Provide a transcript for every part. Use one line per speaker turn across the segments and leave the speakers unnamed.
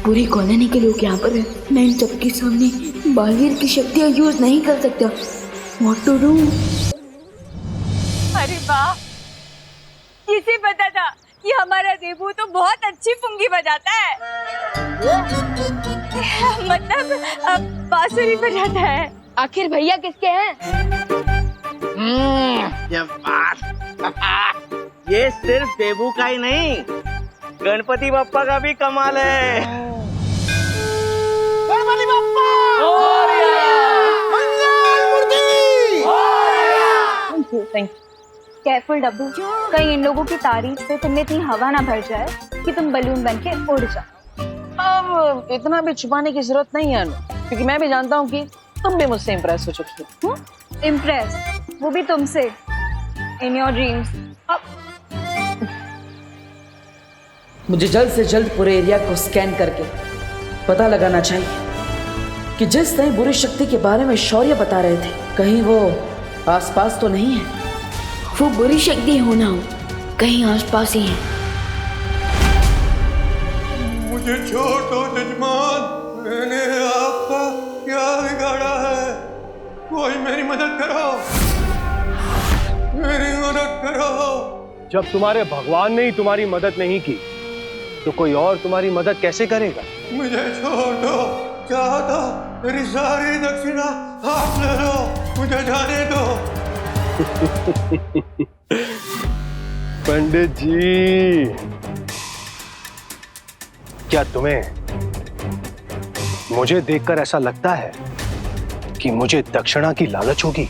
पूरी कॉलोनी के लोग यहाँ पर हैं। मैं इन सबके सामने बालवीर की शक्तियाँ यूज नहीं कर सकता। What to do?
अरे वाह, किसे पता था कि हमारा देबू तो बहुत अच्छी पुंगी बजाता है। मतलब बांसुरी बजाता है।
आखिर भैया किसके हैं?
ये बात ये सिर्फ देबू का ही नहीं, गणपति बप्पा का भी कमाल है। गणपति बप्पा
केयरफुल डब्बू, कहीं इन लोगों की तारीफ से तुम में इतनी हवा ना भर जाए कि तुम बलून बन के उड़ जाओ।
अब इतना भी छुपाने की जरूरत नहीं है अनु, क्योंकि मैं भी जानता हूँ कि तुम भी मुझसे इम्प्रेस हो चुकी हो।
इम्प्रेस, वो भी तुमसे, इन योर ड्रीम्स।
मुझे जल्द से जल्द पूरे एरिया को स्कैन करके पता लगाना चाहिए कि जिस नई बुरी शक्ति के बारे में शौर्य बता रहे थे, कहीं वो आसपास तो नहीं है।
वो बुरी शक्ति होना हो कहीं आसपास ही है।
मुझे छोड़ दो जजमान, मैंने आपका क्या बिगाड़ा है? कोई मेरी मदद करो, मेरी मदद करो।
जब तुम्हारे भगवान ने ही तुम्हारी मदद नहीं की तो कोई और तुम्हारी मदद कैसे करेगा?
मुझे छोड़ दो, चाहो तो मेरी सारी दक्षिणा आप ले लो, मुझे जाने दो।
पंडित जी, क्या तुम्हें मुझे देखकर ऐसा लगता है कि मुझे दक्षिणा की लालच होगी?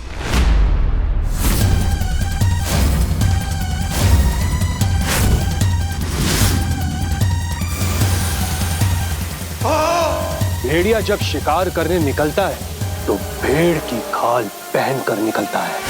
भेड़िया जब शिकार करने निकलता है तो भेड़ की खाल पहन कर निकलता है।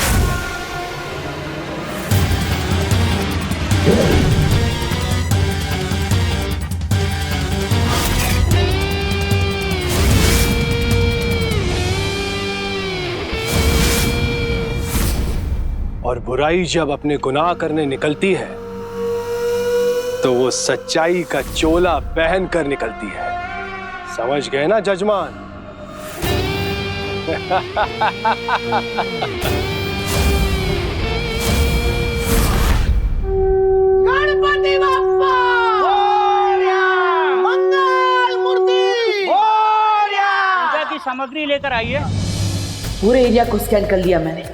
और बुराई जब अपने गुनाह करने निकलती है तो वो सच्चाई का चोला पहन कर निकलती है। समझ गए ना जजमान?
गणपति बप्पा मंगल मूर्ति पूजा की सामग्री लेकर आइए।
पूरे एरिया को स्कैन कर लिया मैंने,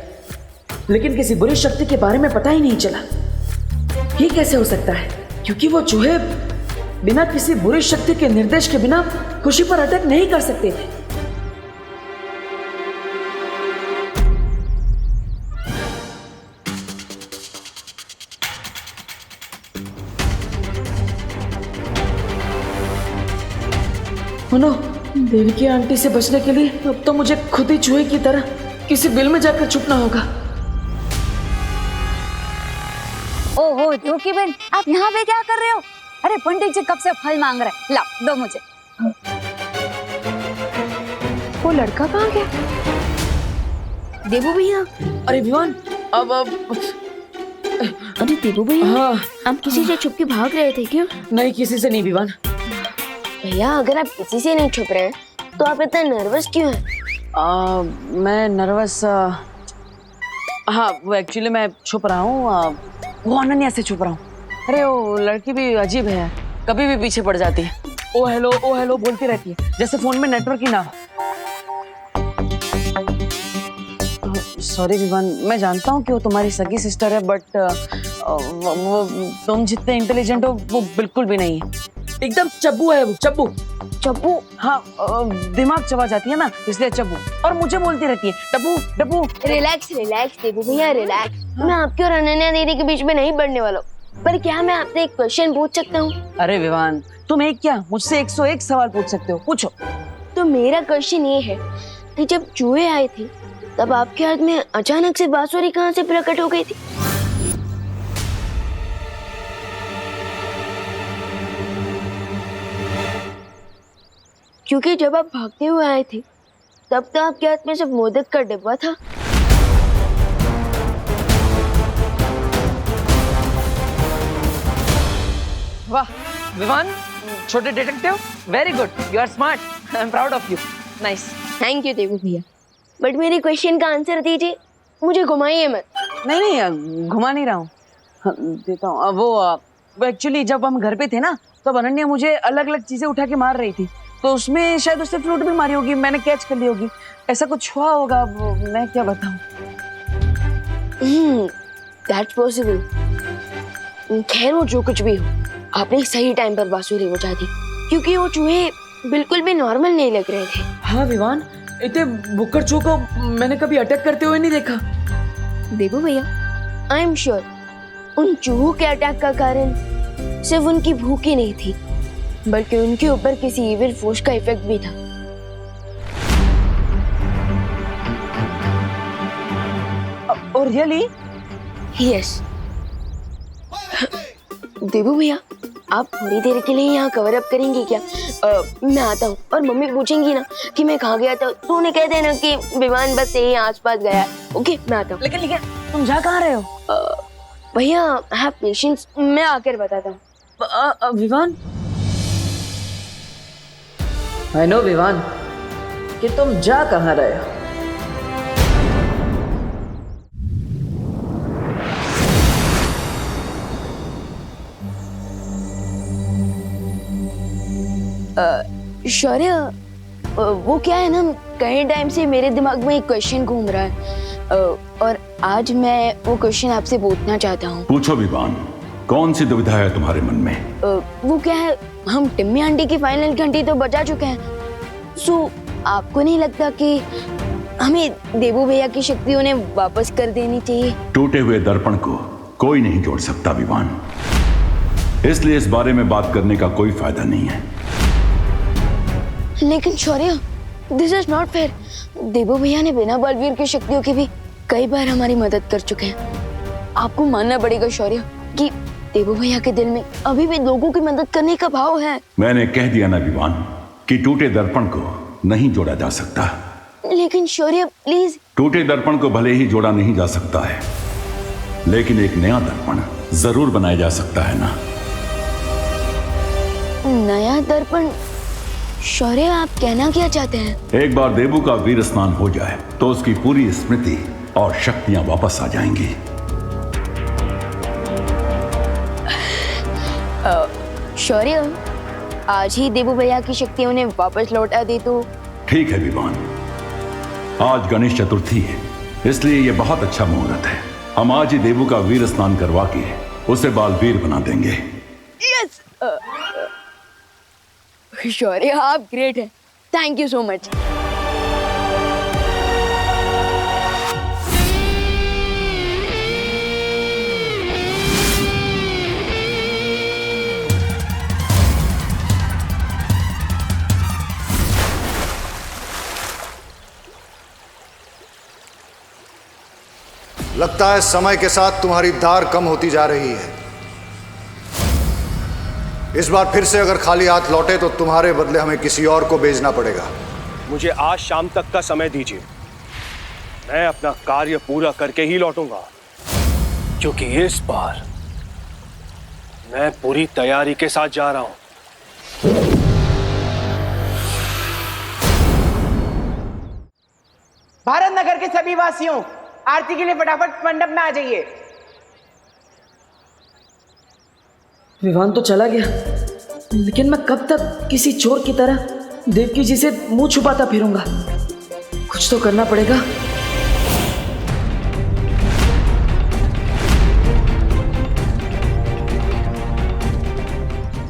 लेकिन किसी बुरी शक्ति के बारे में पता ही नहीं चला। ये कैसे हो सकता है? क्योंकि वो चूहे बिना किसी बुरी शक्ति के निर्देश के बिना खुशी पर अटैक नहीं कर सकते थे। मनो, देवकी आंटी से बचने के लिए अब तो मुझे खुद ही चूहे की तरह किसी बिल में जाकर छुपना होगा।
ओहो धोखी बहन, आप यहाँ पे क्या कर रहे हो? अरे पंडित जी कब से फल मांग रहे हैं, लाओ दो मुझे। वो लड़का कहाँ गया?
देबू भैया।
अरे विवान, अब
अरे देबू भैया,
हाँ।
आप किसी से छुप के भाग रहे थे क्या?
नहीं, किसी से नहीं विवान।
भैया अगर आप किसी से नहीं छुप रहे हैं तो आप इतना नर्वस क्यों हैं?
मैं नर्वस, हाँ वो एक्चुअली मैं छुप रहा हूँ, वो अनन्या से छुप रहा हूँ। अरे वो लड़की भी अजीब है, कभी भी पीछे पड़ जाती है। ओ हेलो बोलती रहती है, जैसे फोन में नेटवर्क ही ना हो। सॉरी विवान, मैं जानता हूँ कि वो तुम्हारी सगी सिस्टर है, बट वो तुम जितने इंटेलिजेंट हो वो बिल्कुल भी नहीं है। एकदम चब्बू है वो, चब्बू। चब्बू? हाँ, दिमाग चबा जाती है ना, इसलिए चब्बू। और मुझे बोलती रहती है डब्बू डब्बू।
रिलैक्स देबू भैया रिलैक्स। मैं आपके और अनन्या दीदी के बीच में नहीं पड़ने वाला हूँ, पर क्या मैं आपसे एक क्वेश्चन पूछ सकता हूँ?
अरे विवान, तुम एक क्या मुझसे 101 सवाल पूछ सकते हो, पूछो।
तो मेरा क्वेश्चन ये है कि जब चूहे आए थे तब आपके हाथ में अचानक से बांसुरी कहाँ से प्रकट हो गई थी? क्योंकि जब आप भागते हुए आए थे तब तो आपके हाथ में सिर्फ मोदक का डिब्बा था।
वाह विवान, छोटे detective, very good, you are smart, I am proud of you, nice.
Thank you Devu भैया, बट मेरे क्वेश्चन का आंसर दीजिए, मुझे घुमाइए मत।
नहीं नहीं, घुमा नहीं रहा हूँ, देता हूँ। वो एक्चुअली जब हम घर पे थे ना, तब अनन्या मुझे अलग अलग चीजें उठा के मार रही थी, तो उसमें शायद उससे फ्रूट भी मारी होगी, मैंने कैच कर ली होगी, ऐसा कुछ हुआ होगा, वो मैं क्या बताऊँ।
That's possible. खैर वो जो कुछ भी हो, आपने सही टाइम पर बांसुरी बजा दी, क्योंकि वो चूहे बिल्कुल भी नॉर्मल नहीं लग रहे थे।
हाँ विवान, इतने बुक्कर चूहों को मैंने कभी अटैक करते हुए नहीं देखा।
देवू भैया, आई एम श्योर उन चूहों के अटैक का कारण सिर्फ उनकी भूख ही नहीं थी, बल्कि उनके ऊपर किसी इविल फोर्स का इफेक्ट भी था।
और रियली?
यस। देवू भैया, आप थोड़ी देर के लिए यहाँ कवर अप करेंगे क्या? मैं आता हूँ, और मम्मी पूछेंगी ना कि मैं कहाँ गया था, तो उन्हें कह देना कि विमान बस यही आसपास गया है। ओके, मैं आता हूँ।
लेकिन तुम जा कहाँ रहे हो?
भैया, हैव पेशेंस, मैं आकर बताता हूँ।
विवान, आई नो विवान कि तुम जा कहाँ रहे हो।
शौर्य, वो क्या है ना, कई टाइम से मेरे दिमाग में एक क्वेश्चन घूम रहा है, और आज मैं वो क्वेश्चन आपसे पूछना चाहता हूँ।
पूछो विवान, कौन सी दुविधा है तुम्हारे मन में?
वो क्या है, हम टिम्मी आंटी की फाइनल घंटी तो बजा चुके हैं, सो आपको नहीं लगता कि हमें देवू भैया की शक्ति उन्हें वापस कर देनी चाहिए?
टूटे हुए दर्पण को कोई नहीं जोड़ सकता विवान, इसलिए इस बारे में बात करने का कोई फायदा नहीं है।
लेकिन शौर्य, दिस इज नॉट फेयर। देवू भैया ने बिना बलवीर की शक्तियों के भी कई बार हमारी मदद कर चुके हैं। आपको मानना पड़ेगा शौर्य कि देवू भैया के दिल में अभी भी लोगों की मदद करने का भाव है।
मैंने कह दिया ना विवान कि टूटे दर्पण को नहीं जोड़ा जा सकता।
लेकिन शौर्य प्लीज।
टूटे दर्पण को भले ही जोड़ा नहीं जा सकता है, लेकिन एक नया दर्पण जरूर बनाया जा सकता है ना।
नया दर्पण? शौर्य, आप कहना क्या चाहते हैं?
एक बार देवू का वीर स्नान हो जाए तो उसकी पूरी स्मृति और शक्तियां वापस आ जाएंगी।
शौर्य, आज ही देवू भैया की शक्ति उन्हें वापस लौटा दे तो?
ठीक है विवान, आज गणेश चतुर्थी है, इसलिए यह बहुत अच्छा मुहूर्त है। हम आज ही देवू का वीर स्नान करवा के उसे बालवीर बना देंगे।
यस। शौर्य, आप ग्रेट हैं, थैंक यू सो मच।
लगता है समय के साथ तुम्हारी धार कम होती जा रही है। इस बार फिर से अगर खाली हाथ लौटे तो तुम्हारे बदले हमें किसी और को भेजना पड़ेगा।
मुझे आज शाम तक का समय दीजिए, मैं अपना कार्य पूरा करके ही लौटूंगा, क्योंकि इस बार मैं पूरी तैयारी के साथ जा रहा हूं।
भारत नगर के सभी वासियों, आरती के लिए फटाफट मंडप में आ जाइए।
विवान तो चला गया, लेकिन मैं कब तक किसी चोर की तरह देवकी जी से मुंह छुपाता फिरूंगा? कुछ तो करना पड़ेगा।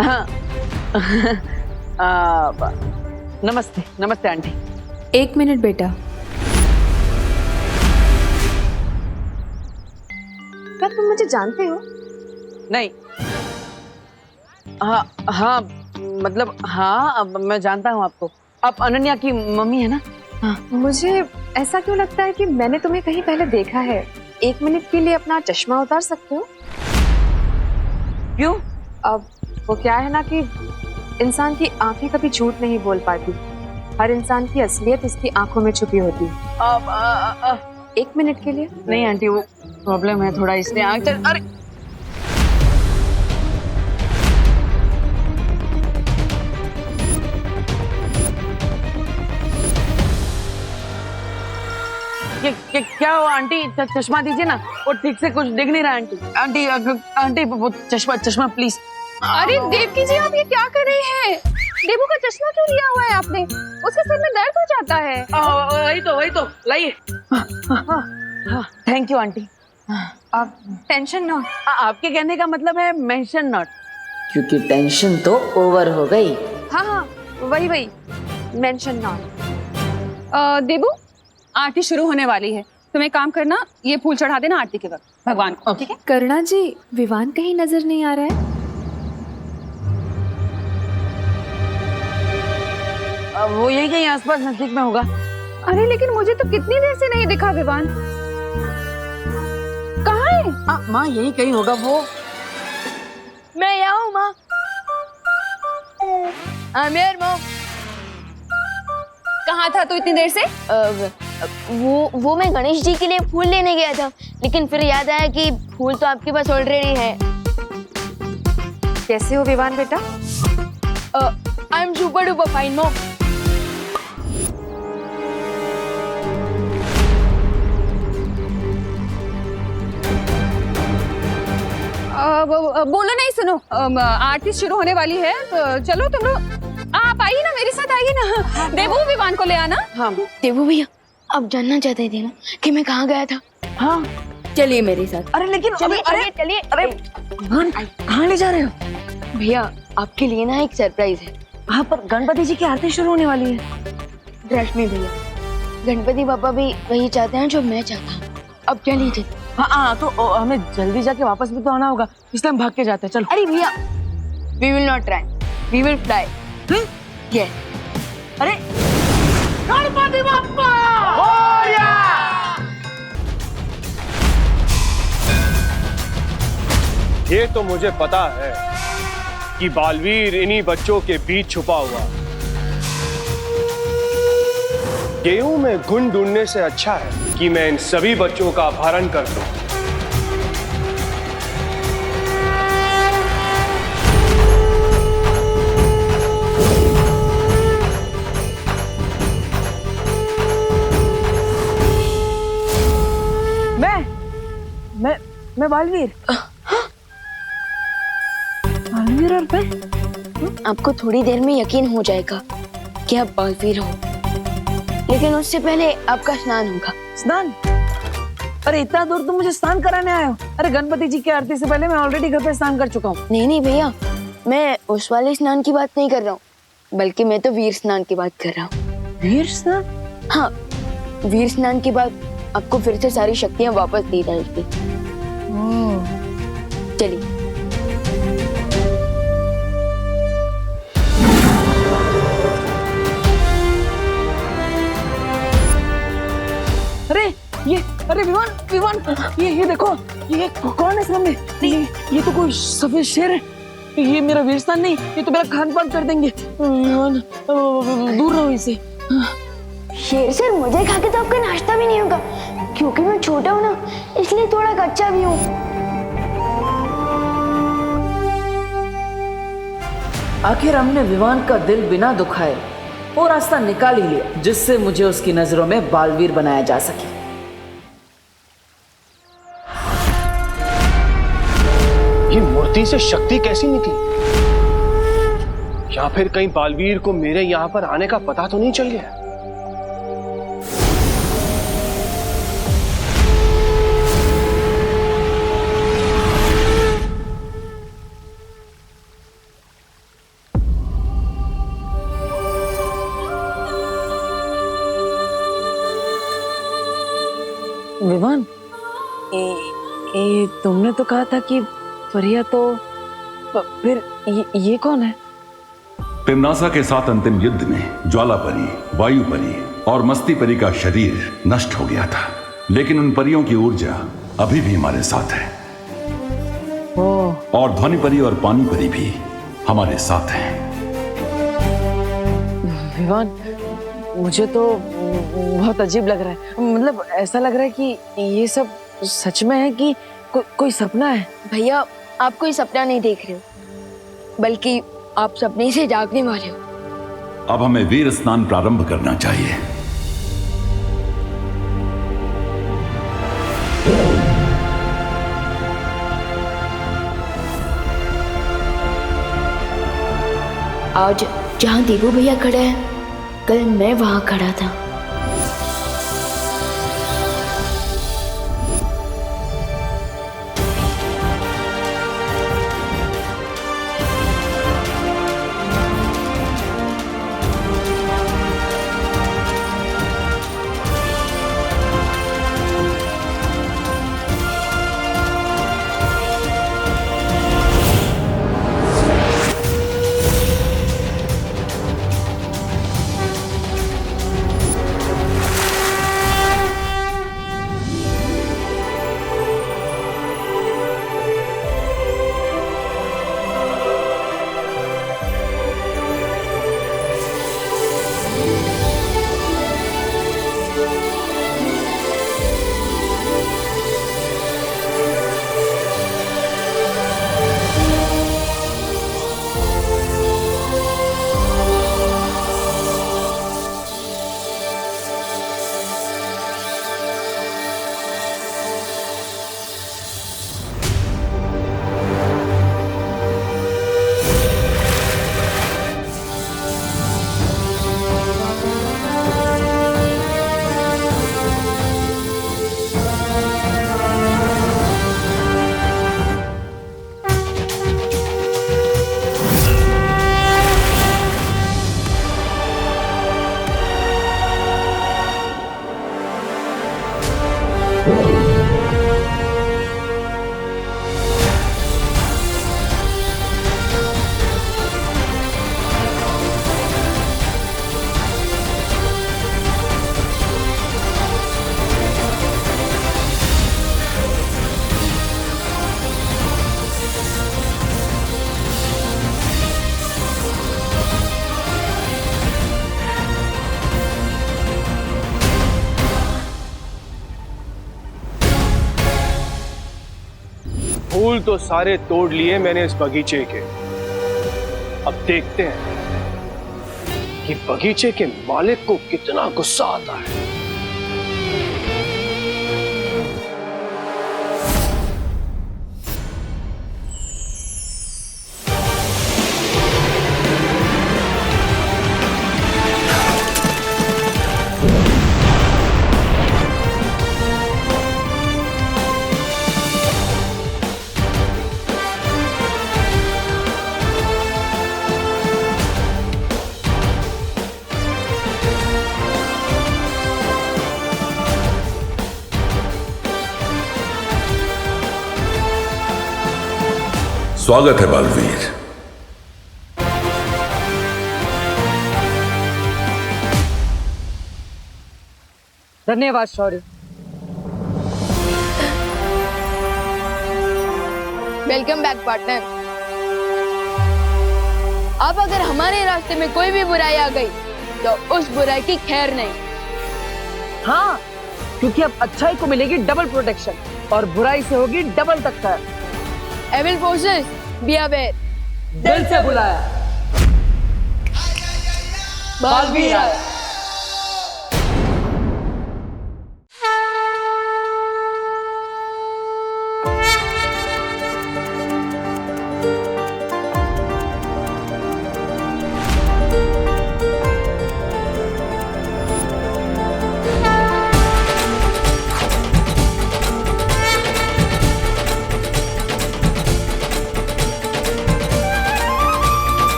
हाँ। नमस्ते नमस्ते आंटी।
एक मिनट बेटा, क्या तुम मुझे जानते हो?
नहीं। हाँ हाँ, मतलब हाँ, अब मैं जानता हूँ आपको। आप अनन्या की मम्मी है ना? हाँ।
मुझे ऐसा क्यों लगता है कि मैंने तुम्हें कहीं पहले देखा है। एक मिनट के लिए अपना चश्मा उतार सकते हो?
क्यों?
अब वो क्या है ना कि इंसान की आंखें कभी झूठ नहीं बोल पाती। हर इंसान की असलियत उसकी आंखों में छुपी होती है। एक मिनट के लिए?
नहीं आंटी, वो प्रॉब्लम है थोड़ा, इसलिए आंख चल। अरे क्या हुआ आंटी? चश्मा दीजिए ना, वो ठीक से कुछ दिख नहीं रहा आंटी। आंटी आंटी वो चश्मा प्लीज।
अरे देवकी जी, आप ये क्या कर रहे हैं? देवू का चश्मा क्यों लिया हुआ है आपने? उसके सिर में दर्द हो जाता है।
वही तो लाइए। Thank you aunty.
आप टेंशन ना।
आपके कहने का मतलब है मेंशन नॉट।
क्योंकि टेंशन तो ओवर हो गई।
हाँ, वही मेंशन नॉट। देवू, आरती शुरू होने वाली है, तुम एक काम करना, ये फूल चढ़ा देना आरती के वक्त भगवान को, ठीक है?
करुणा जी, विवान कहीं नजर नहीं आ रहा है।
वो यही कहीं आसपास नजदीक में होगा।
अरे लेकिन मुझे तो कितनी देर से नहीं दिखा विवान। कहाँ है?
माँ यही कहीं होगा वो।
मैं यहाँ हूँ माँ। माँ
कहाँ था तू इतनी देर से?
वो मैं गणेश जी के लिए फूल लेने गया था, लेकिन फिर याद आया कि फूल तो आपके पास ऑलरेडी है।
कैसे हो विवान बेटा?
I am super duper fine mom.
बोलो नहीं, सुनो, आरती शुरू होने वाली है, तो चलो तुम लोग आप आइए ना, मेरे साथ आइए ना। देवू विवान को ले आना।
हाँ देवू भैया, आप जानना चाहते थे ना कि मैं कहाँ गया था?
हाँ
चलिए मेरे साथ।
अरे लेकिन
चलिए।
अरे कहाँ ले जा रहे हो?
भैया आपके लिए ना एक सरप्राइज है।
हाँ पर गणपति जी की आरती शुरू होने वाली है।
रश्मि भैया, गणपति पापा भी वही चाहते हैं जो मैं चाहता हूँ। अब चलिए।
हाँ तो हमें जल्दी जाके वापस भी तो आना होगा, इसलिए हम भाग के जाते हैं। चलो।
अरे भैया, we will not try, we will fly. Yes.
अरे गणपति बप्पा
ये तो मुझे पता है कि बालवीर इन्हीं बच्चों के बीच छुपा हुआ। गेहूं में घुन ढूंढने से अच्छा है कि मैं इन सभी बच्चों का अपहरण कर दूं।
मैं बालवीर। बालवीर और मैं?
आपको थोड़ी देर में यकीन हो जाएगा कि आप बालवीर हो, लेकिन उससे पहले आपका स्नान होगा।
स्नान? अरे इतना दूर तुम मुझे स्नान कराने आए हो? अरे गणपति जी की आरती से पहले मैं ऑलरेडी घर पे स्नान कर चुका हूँ।
नहीं भैया, मैं उस वाले स्नान की बात नहीं कर रहा हूँ, बल्कि मैं तो वीर स्नान की बात कर रहा हूँ।
वीर स्नान?
हाँ, वीर स्नान के बाद आपको फिर से सारी शक्तियाँ वापस दी जाएगी। चलिए।
अरे विवान ये देखो, ये कौन है सामने? ये तो कोई सफेद शेर है। ये मेरा वीर स्थान नहीं, ये तो मेरा खान पान कर देंगे। विवान दूर रहो इसे।
शेर सर, मुझे खा के तो आपका नाश्ता भी नहीं होगा, क्योंकि मैं छोटा हूँ ना, इसलिए थोड़ा कच्चा भी हूँ।
आखिर हमने विवान का दिल बिना दुखाए वो रास्ता निकाल ही लिया जिससे मुझे उसकी नजरों में बालवीर बनाया जा सके।
ये मूर्ति से शक्ति कैसी निकली? या फिर कहीं बालवीर को मेरे यहां पर आने का पता तो नहीं चल गया?
विवान, तुमने तो कहा था कि फरिया, तो फिर ये कौन है?
पिमनासा के साथ अंतिम युद्ध में ज्वाला परी, वायु परी और मस्ती परी का शरीर नष्ट हो गया था, लेकिन उन परियों की ऊर्जा अभी भी हमारे साथ है। और ध्वनि परी और पानी परी भी हमारे साथ हैं।
विवान, मुझे तो बहुत अजीब लग रहा है। मतलब ऐसा लग रहा है कि ये सब सच में है कि कोई सपना है।
भैया, आप कोई सपना नहीं देख रहे हो, बल्कि आप सपने से जागने वाले हो।
अब हमें वीर स्नान प्रारंभ करना चाहिए।
आज जहाँ देवू भैया खड़ा है, कल मैं वहाँ खड़ा था।
फूल तो सारे तोड़ लिए मैंने इस बगीचे के। अब देखते हैं कि बगीचे के मालिक को कितना गुस्सा आता है।
स्वागत है बालवीर।
धन्यवाद शौर्य।
Welcome back partner. अब अगर हमारे रास्ते में कोई भी बुराई आ गई तो उस बुराई की खैर नहीं।
हाँ, क्योंकि अब अच्छाई को मिलेगी डबल प्रोटेक्शन और बुराई से होगी डबल टक्कर।
Evil forces be aware.
दिल से बुलाया बालवीर आया।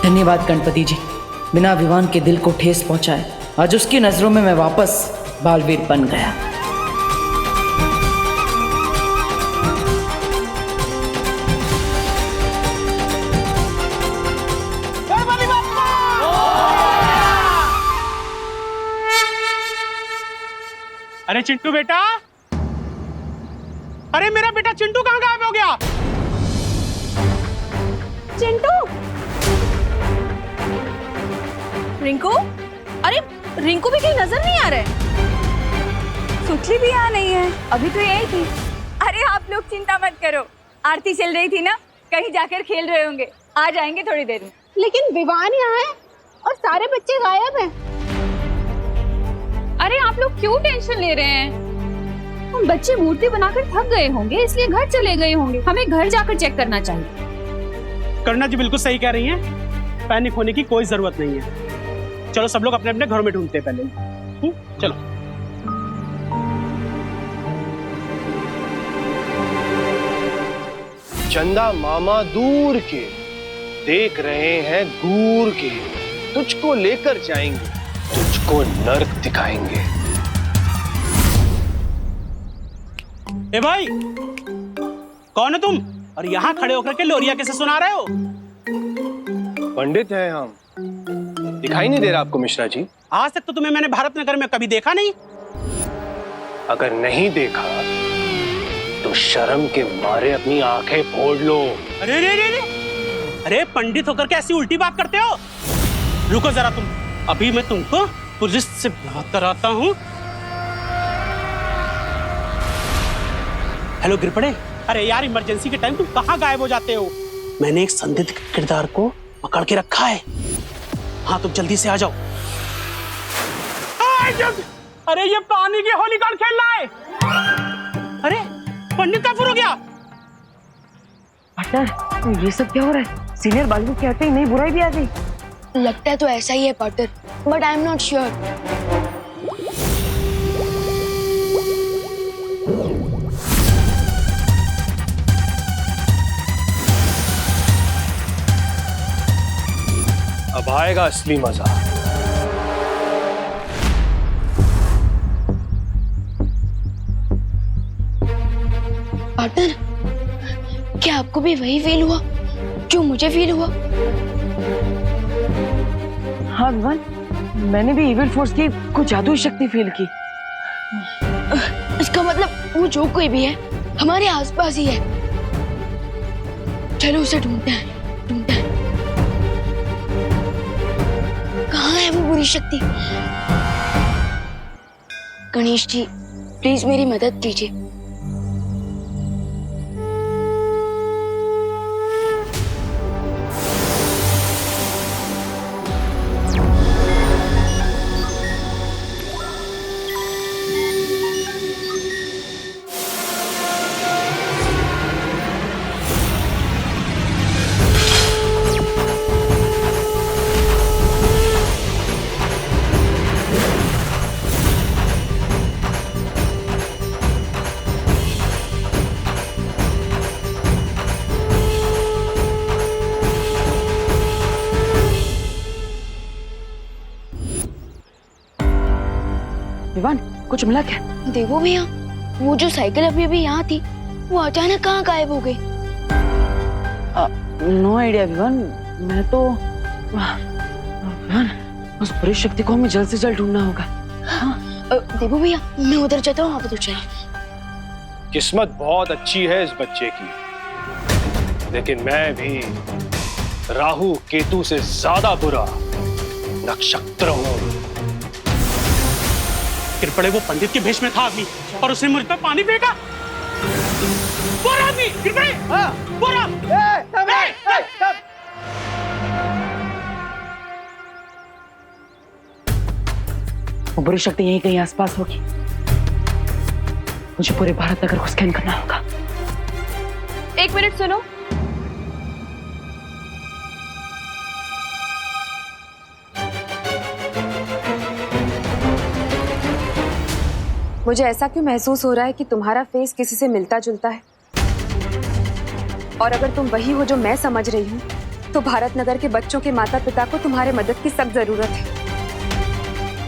धन्यवाद गणपति जी, बिना विवान के दिल को ठेस पहुंचाए आज उसकी नजरों में मैं वापस बालवीर बन गया।
अरे चिंटू बेटा, अरे मेरा बेटा चिंटू कहाँ गायब हो गया?
चिंटू, रिंकू, अरे रिंकू भी कहीं नजर नहीं आ रहा है।
सुतली भी यहाँ नहीं है, अभी तो यही थी। अरे आप लोग चिंता मत करो, आरती चल रही थी ना, कहीं जाकर खेल रहे होंगे, आ जाएंगे थोड़ी देर में।
लेकिन विवान यहाँ है और सारे बच्चे गायब हैं।
अरे आप लोग क्यों टेंशन ले रहे हैं? बच्चे मूर्ति बनाकर थक गए होंगे इसलिए घर चले गए होंगे। हमें घर जाकर चेक करना चाहिए।
करुणा जी बिल्कुल सही कह रही हैं। पैनिक होने की कोई जरूरत नहीं है। चलो सब लोग अपने अपने घरों में ढूंढते हैं पहले। चलो।
चंदा मामा दूर के देख रहे हैं दूर के, तुझको लेकर जाएंगे, तुझको नर्क दिखाएंगे।
ए भाई, कौन है तुम? और यहाँ खड़े होकर के लोरिया कैसे सुना रहे हो?
पंडित हैं हम। दिखाई नहीं दे रहा आपको मिश्रा जी?
आज तक तो तुम्हें मैंने भारत नगर में कभी देखा नहीं।
अगर नहीं देखा तो शर्म के मारे अपनी आंखें फोड़ लो।
अरे रे रे रे, अरे पंडित होकर के ऐसी उल्टी बात करते हो? रुको जरा तुम, अभी मैं तुमको पुलिस से बात कराता हूँ। हेलो गिरपड़े, अरे यार इमरजेंसी के टाइम तुम कहाँ गायब हो जाते हो? मैंने एक संदिग्ध किरदार को पकड़ के रखा है। हाँ तुम जल्दी से आ जाओ। अरे ये पानी की होली कौन खेल रहा है? अरे पंडित कहाँ हो गया?
पार्टनर, ये सब क्या हो रहा है? सीनियर बालू के आते ही नई बुराई भी आ गई।
लगता है तो ऐसा ही है partner, but I am not sure.
अब आएगा असली मजा।
पार्टनर, क्या आपको भी वही फील हुआ जो मुझे फील हुआ?
हाँ विवान, मैंने भी इविल फोर्स की कुछ जादुई शक्ति फील की।
इसका मतलब वो जो कोई भी है हमारे आसपास ही है। चलो उसे ढूंढते हैं। कहाँ है वो बुरी शक्ति? गणेश जी, प्लीज मेरी मदद कीजिए।
विवान, कुछ मिला क्या?
देखो भैया, वो जो साइकिल अभी अभी यहाँ थी वो अचानक कहाँ गायब हो गई?
No idea Vivaan. मैं तो विवान, उस बुरी शक्ति को हमें जल्द से जल्द ढूंढना होगा।
देखो भैया, मैं उधर जाता हूँ, आप उधर चलिए।
किस्मत बहुत अच्छी है इस बच्चे की, लेकिन मैं भी राहु केतु से ज्यादा बुरा नक्षत्र हूं।
किरपड़े, वो पंडित के भेष में था आदमी और उसने मुझ पर पानी फेंका। वो आदमी किरपड़े,
वो बुरी शक्ति यहीं कहीं आसपास होगी। मुझे पूरे भारत नगर को स्कैन करना होगा।
एक मिनट सुनो। मुझे ऐसा क्यों महसूस हो रहा है कि तुम्हारा फेस किसी से मिलता जुलता है, और अगर तुम वही हो जो मैं समझ रही हूँ तो भारत नगर के बच्चों के माता पिता को तुम्हारे मदद की सख्त जरूरत है,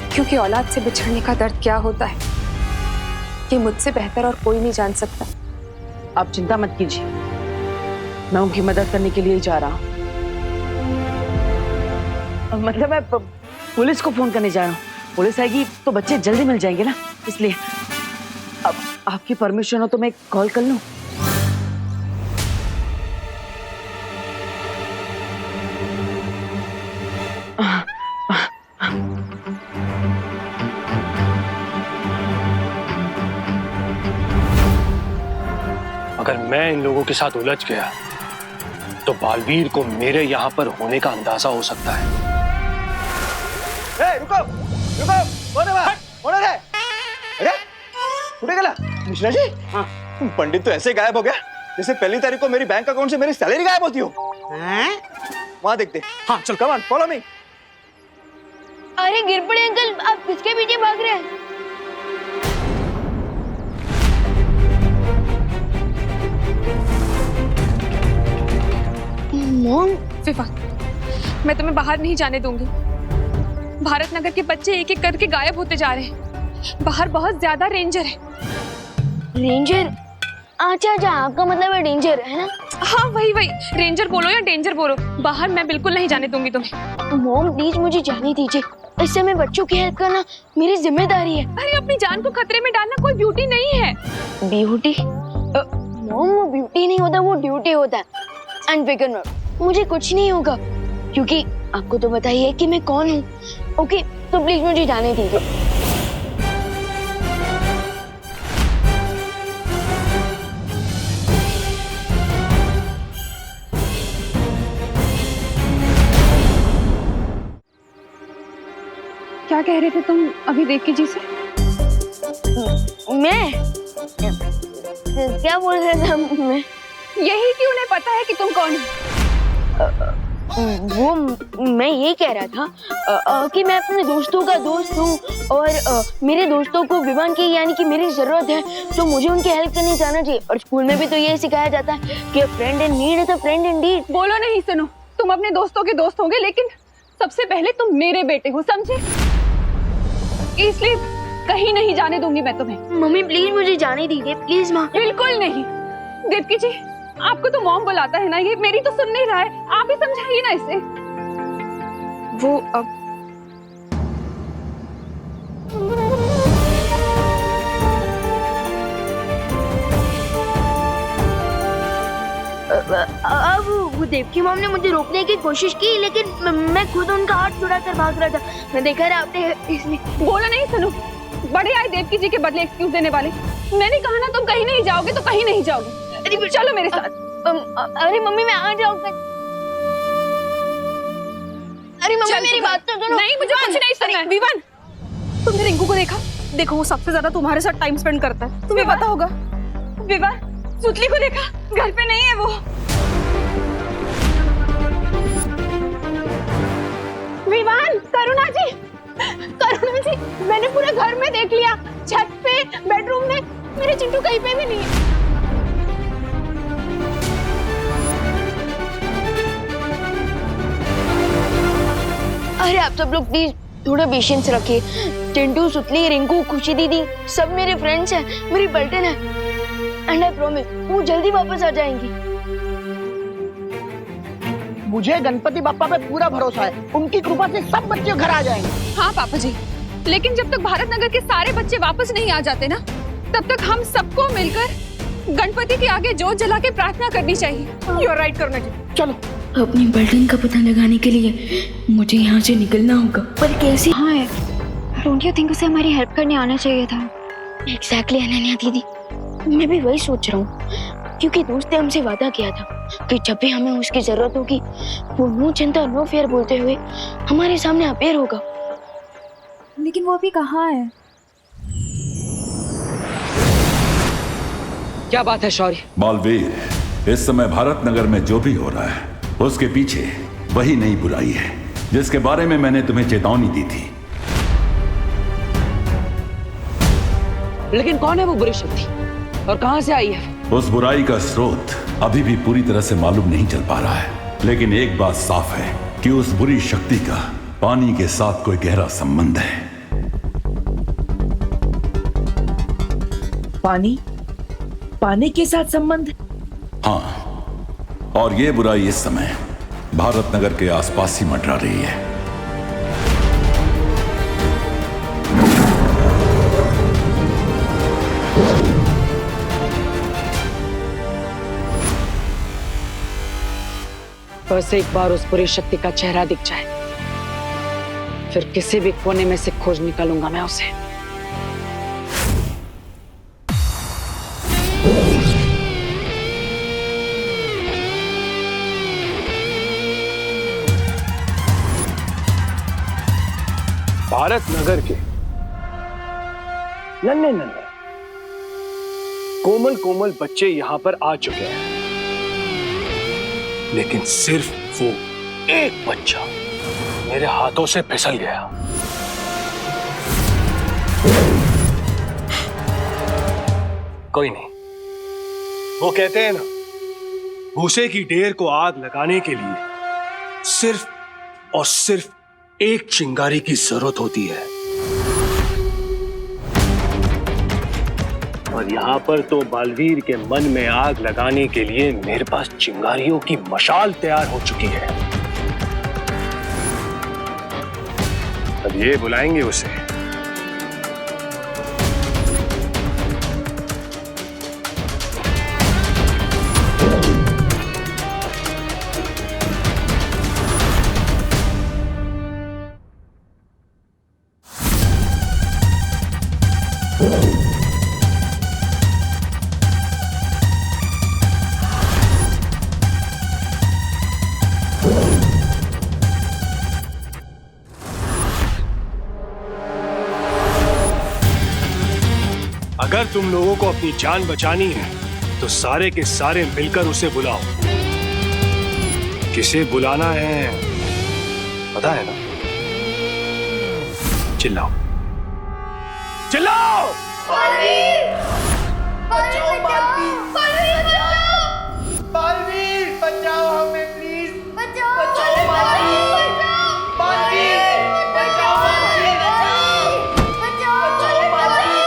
क्योंकि औलाद से बिछड़ने का दर्द क्या होता है ये मुझसे बेहतर और कोई नहीं जान सकता।
आप चिंता मत कीजिए, मैं उनकी मदद करने के लिए जा रहा हूँ। मतलब मैं पुलिस को फोन करने जा रहा हूँ। पुलिस आएगी तो बच्चे जल्दी मिल जाएंगे ना, इसलिए अब आपकी परमिशन हो तो मैं कॉल कर लूं?
अगर मैं इन लोगों के साथ उलझ गया तो बालवीर को मेरे यहाँ पर होने का अंदाजा हो सकता है।
रुको रुको, कोण रे? अरे कुठे गेला?
मिश्रा जी, हाँ, पंडित तो ऐसे गायब हो गया जैसे पहली तारीख को मेरी बैंक अकाउंट से मेरी सैलरी गायब होती हो। वहां देखते। हाँ चल, कम ऑन, फॉलो मी।
अरे गिर पड़े अंकल, आप किसके पीछे भाग रहे हैं? मॉम,
विवान, मैं तुम्हें बाहर नहीं जाने दूंगी। भारत नगर के बच्चे एक एक करके गायब होते जा रहे हैं। बाहर बहुत ज्यादा रेंजर है।
रेंजर? अच्छा अच्छा, आपका मतलब है डेंजर, है ना?
हाँ वही वही, रेंजर बोलो या डेंजर बोलो, बाहर मैं बिल्कुल नहीं जाने दूंगी तुम्हें।
मॉम प्लीज मुझे जाने दीजिए, इस समय बच्चों की हेल्प करना मेरी जिम्मेदारी है।
अरे अपनी जान को खतरे में डालना कोई ब्यूटी नहीं है।
ब्यूटी? मॉम वो ब्यूटी नहीं होता, वो ड्यूटी होता है। एंड फिकर मत, मुझे कुछ नहीं होगा क्योंकि आपको तो बताइए कि मैं कौन हूँ। ओके तो प्लीज मुझे जाने दीजिए।
क्या कह रहे थे तुम अभी देवकी जी से?
मैं क्या बोल रहा था मैं?
यही कि उन्हें पता है कि तुम कौन हो।
वो मैं ये कह रहा था कि मैं अपने दोस्तों का दोस्त हूँ और मेरे दोस्तों को विवान की यानी कि मेरी जरूरत है तो मुझे उनकी हेल्प करने जाना चाहिए। और स्कूल में भी तो ये सिखाया जाता है कि friend in need is a friend Indeed.
बोलो नहीं सुनो, तुम अपने दोस्तों के दोस्त होंगे लेकिन सबसे पहले तुम मेरे बेटे हो, समझे? इसलिए कहीं नहीं जाने दूंगी मैं तुम्हें।
मम्मी प्लीज मुझे जाने दीजिए, प्लीज माँ।
बिल्कुल नहीं। देवकी जी, आपको तो मॉम बुलाता है ना, ये मेरी तो सुन नहीं रहा है, आप ही समझाइए ना इसे। वो
अब वो देवकी मॉम ने मुझे रोकने की कोशिश की लेकिन मैं खुद उनका हाथ छुड़ा कर भाग रहा था। मैं देखा रहा आपने, इसलिए।
बोला नहीं सुनो, बड़े आए देवकी जी के बदले एक्सक्यूज देने वाले। मैंने कहा ना तुम कहीं नहीं जाओगे तो कहीं नहीं जाओगे। अरे चलो मेरे साथ।
अरे मम्मी मैं आ जाऊंगा। अरे मम्मी मेरी बात तो सुनो।
नहीं मुझे कुछ नहीं सुनना है। विवान, तुमने रिंकू को देखा?
देखो वो सबसे ज्यादा तुम्हारे साथ टाइम स्पेंड करता है, तुम्हें पता होगा।
विवान, सुतली को देखा? घर पे नहीं है वो।
विवान, करुणा जी, करुणा जी, मैंने पूरे घर में देख लिया, छत पे, बेडरूम में, मेरे चिंटू कहीं पे भी नहीं है।
अरे आप सब लोग प्लीज थोड़ा पेशेंस रखिए। चिंटू, सुतली, रिंकू, खुशी दीदी सब मेरे फ्रेंड्स हैं, मेरी पलटन है। एंड आई प्रॉमिस वो जल्दी वापस आ जाएंगी।
मुझे गणपति बप्पा पे पूरा भरोसा है, उनकी कृपा से सब बच्चे घर आ जाएंगे।
हाँ पापा जी, लेकिन जब तक भारत नगर के सारे बच्चे वापस नहीं आ जाते ना, तब तक हम सबको मिलकर गणपति के आगे जोत जला के प्रार्थना करनी चाहिए।
यू आर राइट करुणा जी, चलो।
अपनी पलटन का पता लगाने के लिए मुझे यहाँ से निकलना होगा, पर कैसे?
हाँ डोंट यू थिंक उसे हमारी हेल्प करने आना चाहिए था? एग्जैक्टली अनन्या दीदी, मैं भी वही सोच रहा हूँ क्योंकि दोस्त ने हमसे वादा किया था कि जब भी हमें उसकी जरूरत होगी वो नो चिंता नो फेयर बोलते हुए हमारे सामने अपेयर होगा।
लेकिन वो अभी कहाँ है?
क्या बात है शौर्य?
बालवीर, इस समय भारत नगर में जो भी हो रहा है उसके पीछे वही नई बुराई है जिसके बारे में मैंने तुम्हें चेतावनी दी थी।
लेकिन कौन है वो बुरी शक्ति और कहां से आई है?
उस बुराई का स्रोत अभी भी पूरी तरह से मालूम नहीं चल पा रहा है, लेकिन एक बात साफ है कि उस बुरी शक्ति का पानी के साथ कोई गहरा संबंध है।
पानी के साथ संबंध?
हाँ, और ये बुराई इस समय भारत नगर के आसपास ही मंडरा रही है।
बस एक बार उस बुरी शक्ति का चेहरा दिख जाए, फिर किसी भी कोने में से खोज निकालूंगा मैं उसे।
भारत नगर के नन्हे नन्हे कोमल कोमल बच्चे यहाँ पर आ चुके हैं, लेकिन सिर्फ वो एक बच्चा मेरे हाथों से फिसल गया। कोई नहीं, वो कहते हैं ना, भूसे की ढेर को आग लगाने के लिए सिर्फ और सिर्फ एक चिंगारी की जरूरत होती है। और यहाँ पर तो बालवीर के मन में आग लगाने के लिए मेरे पास चिंगारियों की मशाल तैयार हो चुकी है। अब ये बुलाएंगे उसे। अगर तुम लोगों को अपनी जान बचानी है तो सारे के सारे मिलकर उसे बुलाओ। किसे बुलाना है पता है ना? चिल्लाओ चिल्लाओ।
बालवीर! बचाओ बालवीर! बालवीर बचाओ हमें प्लीज! बचाओ बालवीर! बालवीर बचाओ बालवीर! बचाओ बालवीर!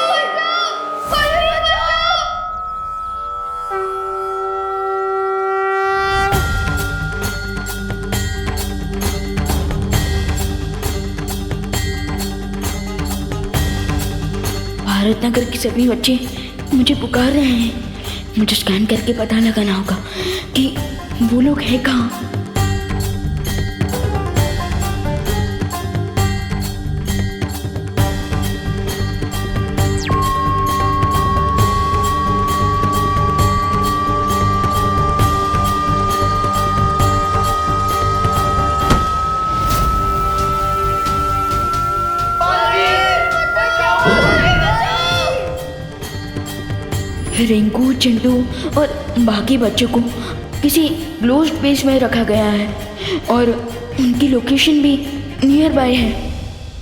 भारत नगर के सभी बच्चे मुझे पुकार रहे हैं। मुझे स्कैन करके पता लगाना होगा कि वो लोग हैं कहाँ। रिंकू, चिंटू और बाकी बच्चों को किसी क्लोज्ड प्लेस में रखा गया है और उनकी लोकेशन भी नियर बाय है।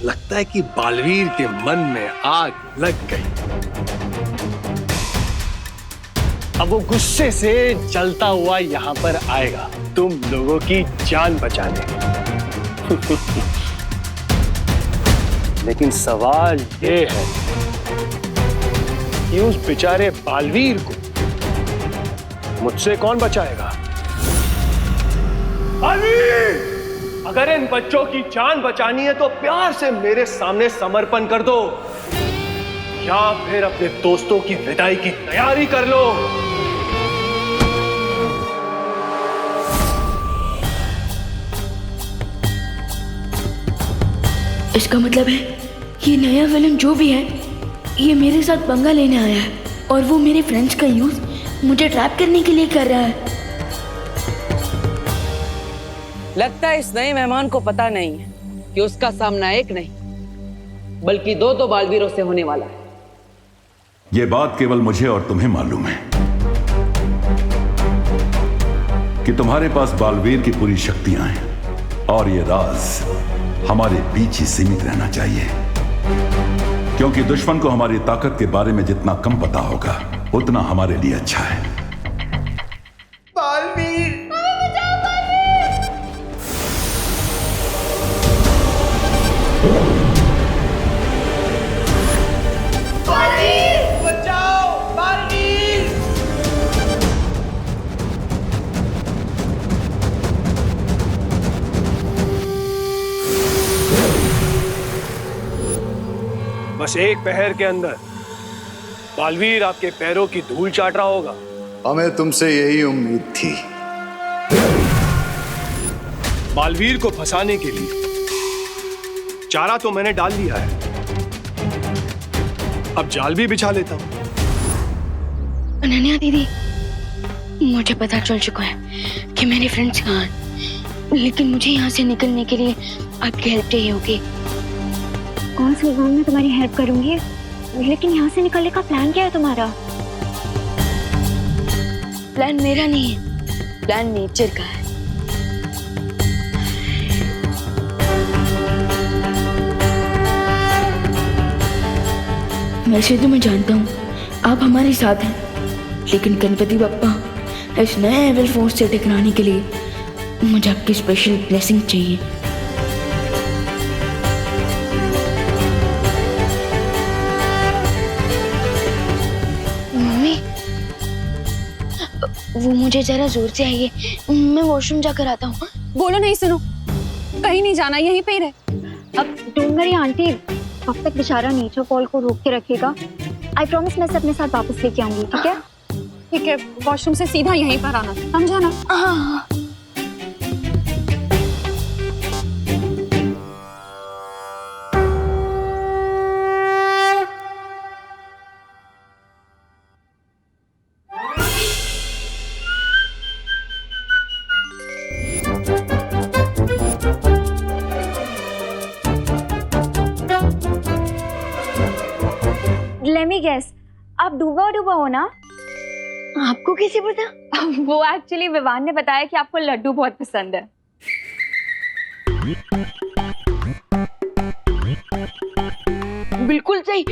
लगता है कि बालवीर के मन में आग लग गई। अब वो गुस्से से जलता हुआ यहाँ पर आएगा तुम लोगों की जान बचाने। लेकिन सवाल ये है कि उस बेचारे बालवीर को मुझसे कौन बचाएगा? बालवीर! अगर इन बच्चों की जान बचानी है तो प्यार से मेरे सामने समर्पण कर दो, या फिर अपने दोस्तों की विदाई की तैयारी कर लो।
इसका मतलब है ये नया विलन जो भी है ये मेरे साथ पंगा लेने आया है और वो मेरे फ्रेंड्स का यूज मुझे ट्रैप करने के लिए कर रहा है।
लगता है इस नए मेहमान को पता नहीं है कि उसका सामना एक नहीं बल्कि दो बालवीरों से होने वाला है।
यह बात केवल मुझे और तुम्हें मालूम है कि तुम्हारे पास बालवीर की पूरी शक्तियां हैं और ये राज हमारे बीच ही सीमित रहना चाहिए, क्योंकि दुश्मन को हमारी ताकत के बारे में जितना कम पता होगा उतना हमारे लिए अच्छा है।
बालवीर! बालवीर! बचाओ बालवीर!
बस एक पहर के अंदर बालवीर आपके पैरों की धूल चाट रहा होगा।
हमें तुमसे यही उम्मीद थी।
बालवीर को फंसाने के लिए चारा तो मैंने डाल दिया है, अब जाल भी बिछा लेता हूं।
अनन्या दीदी, मुझे पता चल चुका है कि मेरे फ्रेंड्स कहाँ हैं, लेकिन मुझे यहाँ से निकलने के लिए आपकी हेल्प चाहिए होगी।
कौन सी मैं तुम्हारी हेल्प करूंगी, लेकिन यहाँ से निकलने का प्लान क्या है तुम्हारा?
प्लान मेरा नहीं है, प्लान नेचर का है।
वैसे तो मैं जानता हूँ आप हमारे साथ हैं, लेकिन गणपति बप्पा इस नए एविल फोर्स से टकराने के लिए मुझे आपकी स्पेशल ब्लेसिंग चाहिए।
मम्मी, वो मुझे जरा जोर से आइए, मैं वॉशरूम जाकर आता हूँ।
बोलो नहीं सुनो, कहीं नहीं जाना, यहीं पे ही रहे।
अब डोंट वरी आंटी, अब तक बेचारा नेचर कॉल को रोक के रखेगा। आई प्रॉमिस मैं इसे अपने साथ वापस लेके आऊंगी, ठीक है?
ठीक है, वॉशरूम से सीधा यहीं पर आना, समझा ना?
हाँ।
Let me guess, आप डूबा डूबा हो ना?
आपको कैसे पता?
वो एक्चुअली विवान ने बताया कि आपको लड्डू बहुत पसंद है।
बिल्कुल सही,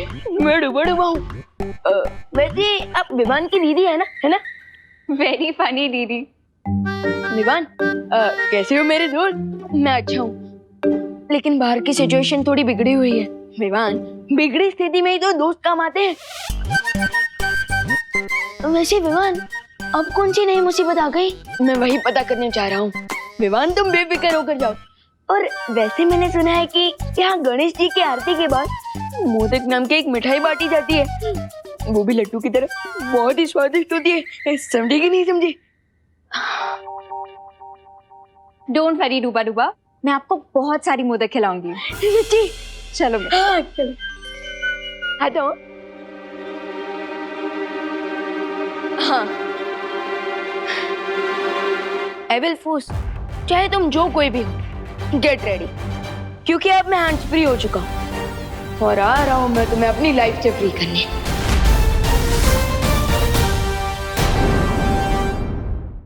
मैं डूबा डूबा हूँ। वैसे आप विवान की दीदी है ना?
वेरी फनी दीदी।
विवान, कैसे हो मेरे दोस्त? मैं अच्छा हूँ, लेकिन बाहर की सिचुएशन थोड़ी बिगड़ी हुई है। विवान, बिगड़ी स्थिति में ही तो दोस्त काम आते हैं। वैसे विवान, अब कौन सी नई मुसीबत आ गई? मैं वही पता करने चाह रहा हूँ। विवान, तुम बेफिक्र होकर जाओ। और वैसे मैंने सुना है कि यहाँ गणेश जी की आरती के बाद मोदक नाम की एक मिठाई बांटी जाती है, वो भी लड्डू की तरह, बहुत ही स्वादिष्ट होती है। समझी कि नहीं समझी?
डोंट वरी डूबा डूबा, मैं आपको बहुत सारी मोदक खिलाऊंगी। चलो
चलो। आता हूँ। हाँ, एविल फोर्स, चाहे तुम जो कोई भी हो, गेट रेडी, क्योंकि अब मैं हैंड्स फ्री हो चुका हूँ और आ रहा हूँ मैं तुम्हें अपनी लाइफ से फ्री करने।